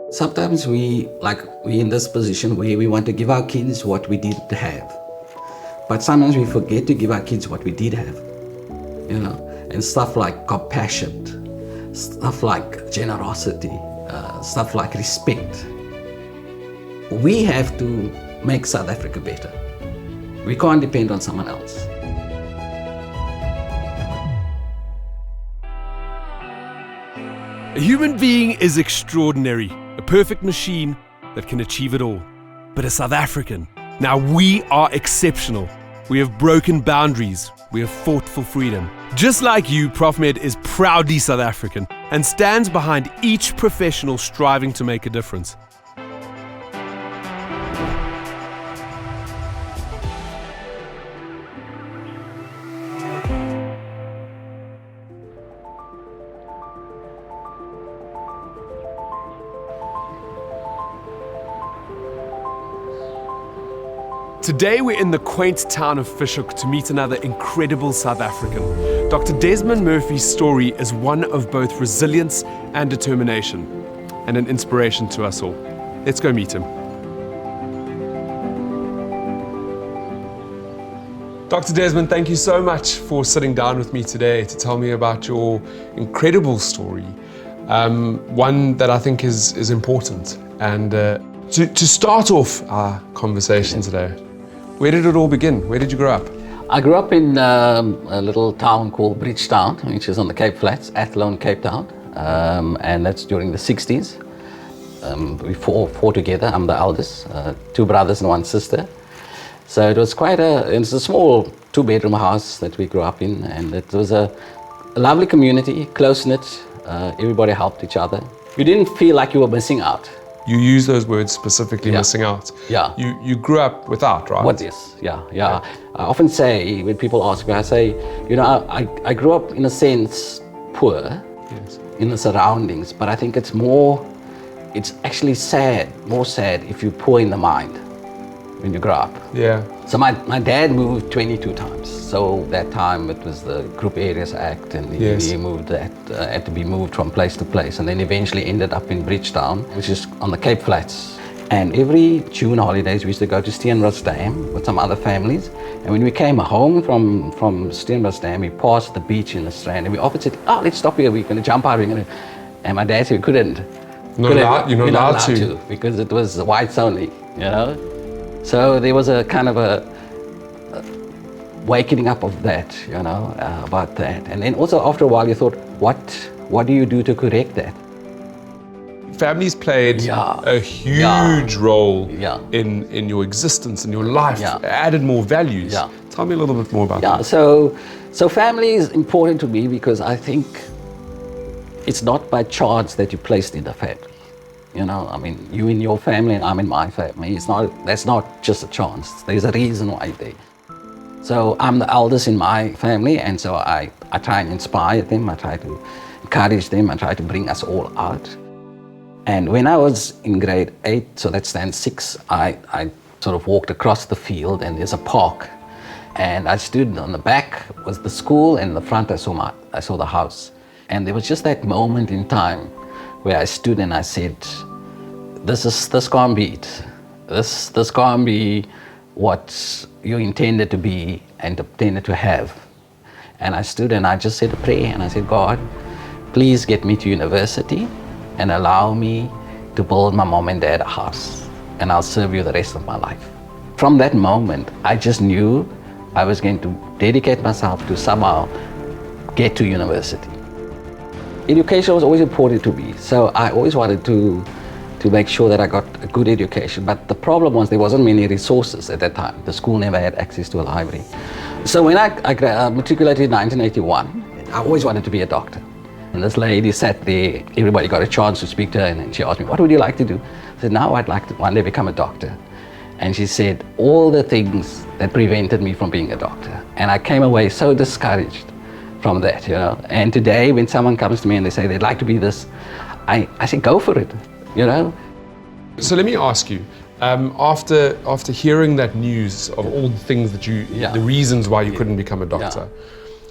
Sometimes we in this position where we want to give our kids what we didn't have. But sometimes we forget to give our kids what we did have, and stuff like compassion, stuff like generosity, stuff like respect. We have to make South Africa better. We can't depend on someone else. A human being is extraordinary, a perfect machine that can achieve it all. But a South African, now we are exceptional. We have broken boundaries. We have fought for freedom. Just like you, Profmed is proudly South African and stands behind each professional striving to make a difference. Today we're in the quaint town of Fish Hoek to meet another incredible South African. Dr. Desmond Murphy's story is one of both resilience and determination, and an inspiration to us all. Let's go meet him. Dr. Desmond, thank you so much for sitting down with me today to tell me about your incredible story, one that I think is important. And to start off our conversation today, where did it all begin? Where did you grow up? I grew up in a little town called Bridgetown, which is on the Cape Flats, Athlone, Cape Town, and that's during the 60s. We four together. I'm the eldest, two brothers and one sister. So it was it's a small 2-bedroom house that we grew up in, and it was a lovely community, close-knit. Everybody helped each other. You didn't feel like you were missing out. You use those words specifically, missing out. Yeah. You grew up without, right? What is? Yeah. I often say, when people ask me, I say, I grew up in a sense poor, in the surroundings, but I think it's actually more sad if you're poor in the mind when you grow up. Yeah. So my dad moved 22 times. So that time it was the Group Areas Act, and he moved had to be moved from place to place, and then eventually ended up in Bridgetown, which is on the Cape Flats. And every June holidays we used to go to Steenrosdam with some other families. And when we came home from Steenrosdam, we passed the beach in the Strand, and we often said, let's stop here, we're going to jump out. And my dad said we couldn't. You're not allowed to. Because it was whites only, So there was a kind of a wakening up of that, about that. And then also after a while you thought, what do you do to correct that? Families played a huge role in your existence, in your life, added more values. Yeah. Tell me a little bit more about that. So family is important to me because I think it's not by chance that you're placed in the family. You in your family and I'm in my family. That's not just a chance. There's a reason why you're there. So I'm the eldest in my family, and so I try and inspire them. I try to encourage them. I try to bring us all out. And when I was in grade 8, so that stands 6, I sort of walked across the field, and there's a park. And I stood on the back was the school, and in the front I saw the house. And there was just that moment in time where I stood and I said, this can't be it. This can't be what you intended to be and intended to have. And I stood and I just said a prayer, and I said, God, please get me to university and allow me to build my mom and dad a house, and I'll serve you the rest of my life. From that moment, I just knew I was going to dedicate myself to somehow get to university. Education was always important to me, so I always wanted to make sure that I got a good education. But the problem was there wasn't many resources at that time. The school never had access to a library. So when I matriculated in 1981, I always wanted to be a doctor. And this lady sat there, everybody got a chance to speak to her, and she asked me, what would you like to do? I said, now I'd like to one day become a doctor. And she said, all the things that prevented me from being a doctor. And I came away so discouraged from that, And today, when someone comes to me and they say they'd like to be this, I say, go for it, So let me ask you, after hearing that news of all the things that the reasons why you couldn't become a doctor,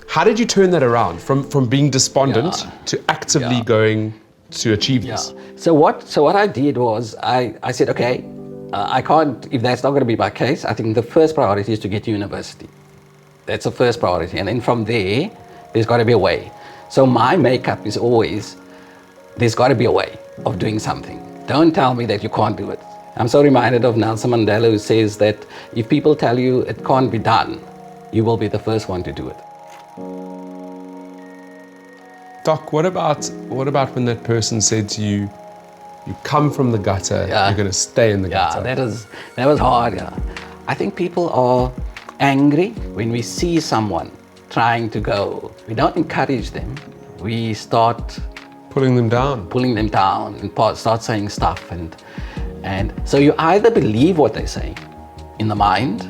how did you turn that around from being despondent to actively going to achieve this? So what I did was I said, okay, I can't, if that's not going to be my case, I think the first priority is to get to university. That's the first priority. And then from there's got to be a way. So my makeup is always, there's got to be a way of doing something. Don't tell me that you can't do it. I'm so reminded of Nelson Mandela, who says that if people tell you it can't be done, you will be the first one to do it. Doc, what about when that person said to you, you come from the gutter, you're going to stay in the gutter? That was hard, I think people are angry when we see someone trying to go. We don't encourage them. We start pulling them down and start saying stuff. And so you either believe what they say in the mind,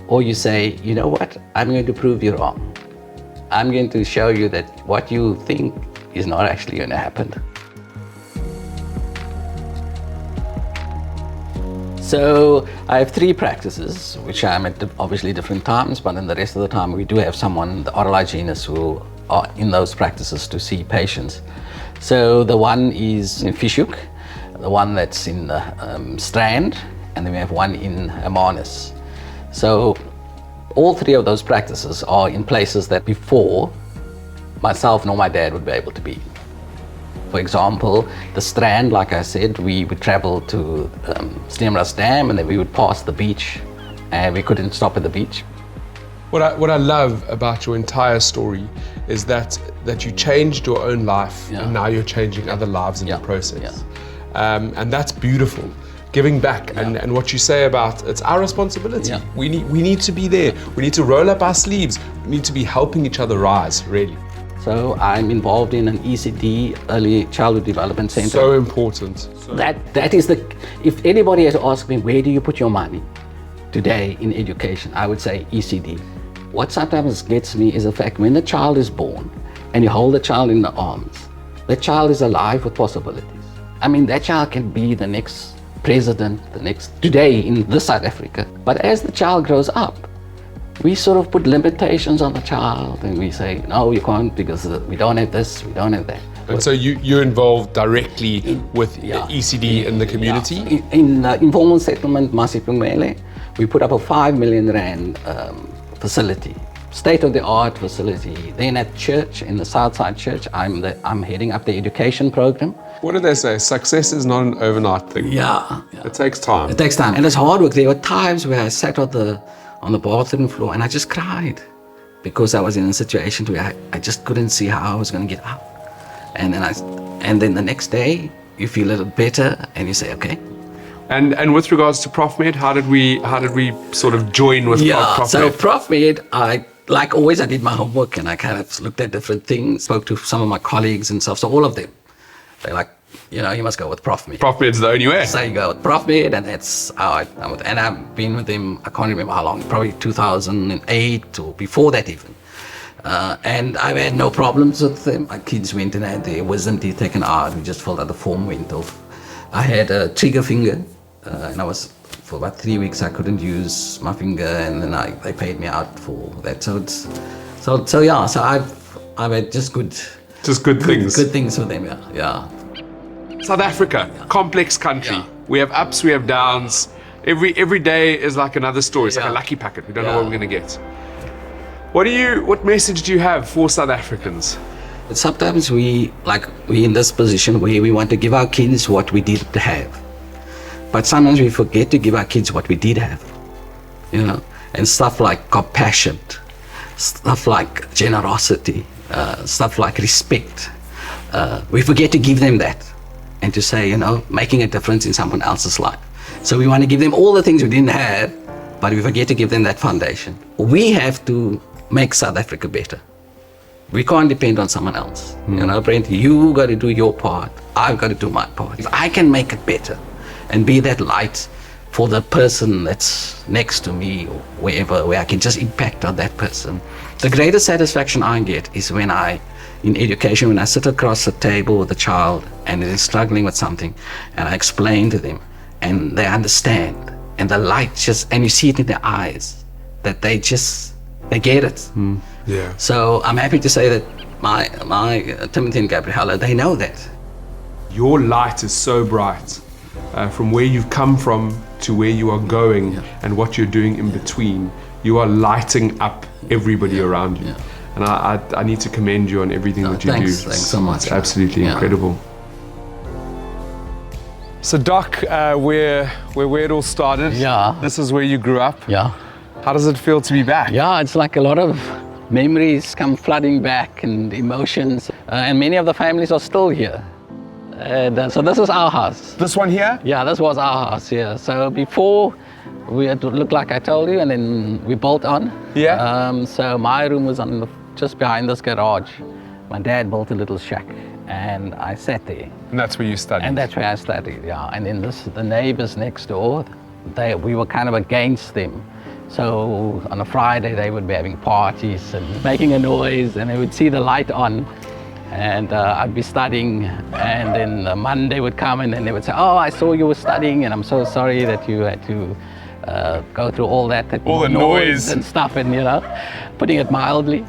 or you say, you know what, I'm going to prove you wrong. I'm going to show you that what you think is not actually going to happen. So I have 3 practices, which I'm at obviously different times, but in the rest of the time we do have someone, the oral hygienists, who are in those practices to see patients. So the one is in Fishhoek, the one that's in Strand, and then we have one in Hermanus. So all 3 of those practices are in places that before myself nor my dad would be able to be. For example, the Strand, like I said, we would travel to Sneemras Dam, and then we would pass the beach, and we couldn't stop at the beach. What I love about your entire story is that you changed your own life, and now you're changing other lives in the process. And that's beautiful. Giving back, and what you say about it's our responsibility. We need to be there. We need to roll up our sleeves. We need to be helping each other rise, really. So I'm involved in an ECD, Early Childhood Development Center. So important. That is if anybody has asked me, where do you put your money today in education, I would say ECD. What sometimes gets me is the fact when the child is born and you hold the child in the arms, the child is alive with possibilities. I mean, that child can be the next president, today in this South Africa. But as the child grows up, we sort of put limitations on the child, and we say, no, you can't because we don't have this, we don't have that. And so you're involved directly with ECD in the community? In informal settlement, Masipumele, we put up a 5 million rand facility, state-of-the-art facility. Then at church, in the Southside Church, I'm heading up the education program. What do they say? Success is not an overnight thing. Yeah. It takes time. It takes time, and it's hard work. There were times where I sat on the bathroom floor and I just cried because I was in a situation where I just couldn't see how I was going to get out. And then the next day you feel a little better and you say, okay. And with regards to Profmed, how did we sort of join with Profmed? So Profmed, like always, I did my homework and I kind of looked at different things, spoke to some of my colleagues and stuff. So all of them, they're like, you must go with Profmed. Profmed's the only way. So you go with Profmed, and that's how and I've been with them, I can't remember how long, probably 2008 or before that even. And I've had no problems with them. My kids went and had their wisdom teeth taken out. We just filled out the form, went off. I had a trigger finger, and for about 3 weeks I couldn't use my finger, and then they paid me out for that. So I've had just good things. Good things with them, yeah. South Africa, complex country. Yeah. We have ups, we have downs. Every day is like another story. It's like a lucky packet. We don't know what we're going to get. What message do you have for South Africans? Sometimes we in this position where we want to give our kids what we didn't have. But sometimes we forget to give our kids what we did have. And stuff like compassion, stuff like generosity, stuff like respect. We forget to give them that. And to say, making a difference in someone else's life. So we want to give them all the things we didn't have, but we forget to give them that foundation. We have to make South Africa better. We can't depend on someone else. Brent, you got to do your part. I've got to do my part. If I can make it better and be that light for the person that's next to me or where I can just impact on that person. The greatest satisfaction I get is when in education, when I sit across the table with a child and they're struggling with something and I explain to them and they understand and the light and you see it in their eyes that they get it. Yeah. So I'm happy to say that my Timothy and Gabriella, they know that. your light is so bright. From where you've come from to where you are going and what you're doing in between, you are lighting up everybody around you. And I need to commend you on everything that you do. Thanks so much. It's absolutely incredible. So Doc, where it all started. Yeah. This is where you grew up. Yeah. How does it feel to be back? Yeah, it's like a lot of memories come flooding back and emotions. And many of the families are still here. And so this is our house. This one here? Yeah, this was our house, yeah. So before, it looked like I told you, and then we built on. Yeah. So my room was just behind this garage. My dad built a little shack, and I sat there. And that's where you studied? And that's where I studied, yeah. And then the neighbors next door, we were kind of against them. So on a Friday, they would be having parties and making a noise, and they would see the light on. And I'd be studying, and then Monday would come, and then they would say, "Oh, I saw you were studying, and I'm so sorry that you had to go through all that all the noise and stuff," and putting it mildly.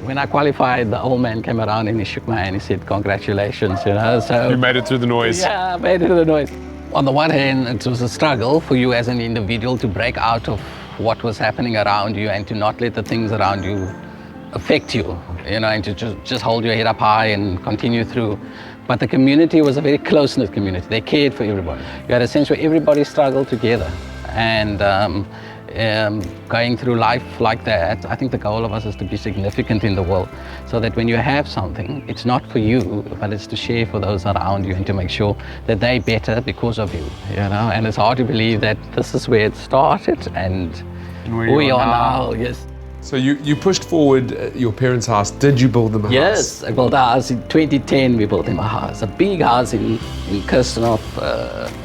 When I qualified, the old man came around and he shook my hand. He said, "Congratulations," So you made it through the noise. Yeah, I made it through the noise. On the one hand, it was a struggle for you as an individual to break out of what was happening around you and to not let the things around you affect you, and to just hold your head up high and continue through. But the community was a very close-knit community. They cared for everybody. You had a sense where everybody struggled together. And going through life like that, I think the goal of us is to be significant in the world, so that when you have something, it's not for you, but it's to share for those around you and to make sure that they're better because of you, And it's hard to believe that this is where it started and we are now, yes. So you pushed forward your parents' house. Did you build them a house? Yes, I built a house in 2010. We built them a house, a big house in Kirstenhof,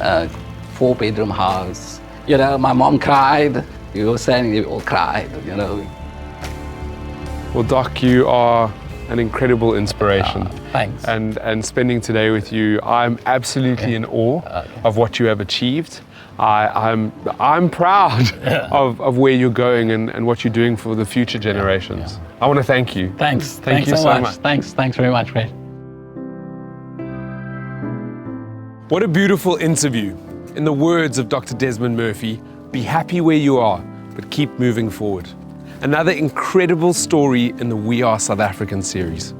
a 4-bedroom house. My mom cried. We were standing there, we all cried, Well, Doc, you are an incredible inspiration. Thanks. And spending today with you, I'm absolutely in awe of what you have achieved. I'm proud of where you're going and what you're doing for the future generations. I want to thank you. Thanks. Thank you so much. Thanks very much, Fred. What a beautiful interview. In the words of Dr. Desmond Murphy, be happy where you are, but keep moving forward. Another incredible story in the We Are South African series.